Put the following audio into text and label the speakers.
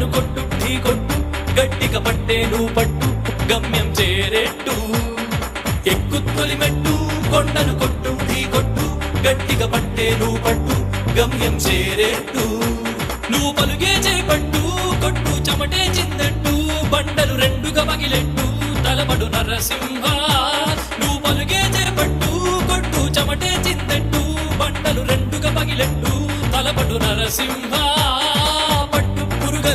Speaker 1: కొండను కొట్టు ఢీ కొట్టు గట్టిగా పట్టే నువ్వు పట్టు గమ్యం చేరేట్టు ఎక్కు తొలిమెట్టు కొండను కొట్టు ఢీ కొట్టు గట్టిగా పట్టే నువ్వు పట్టు గమ్యం చేరేట్టు నువ్వు పలుగే చేపట్టు కొట్టు చెమటే చిందట్టు బండలు రెండుగా పగిలెట్టు తలబడు నరసింహ నువ్వు పలుగే చేపట్టు కొట్టు చెమటే చిందట్టు బండలు రెండుగా పగిలెట్టు తలబడు నరసింహ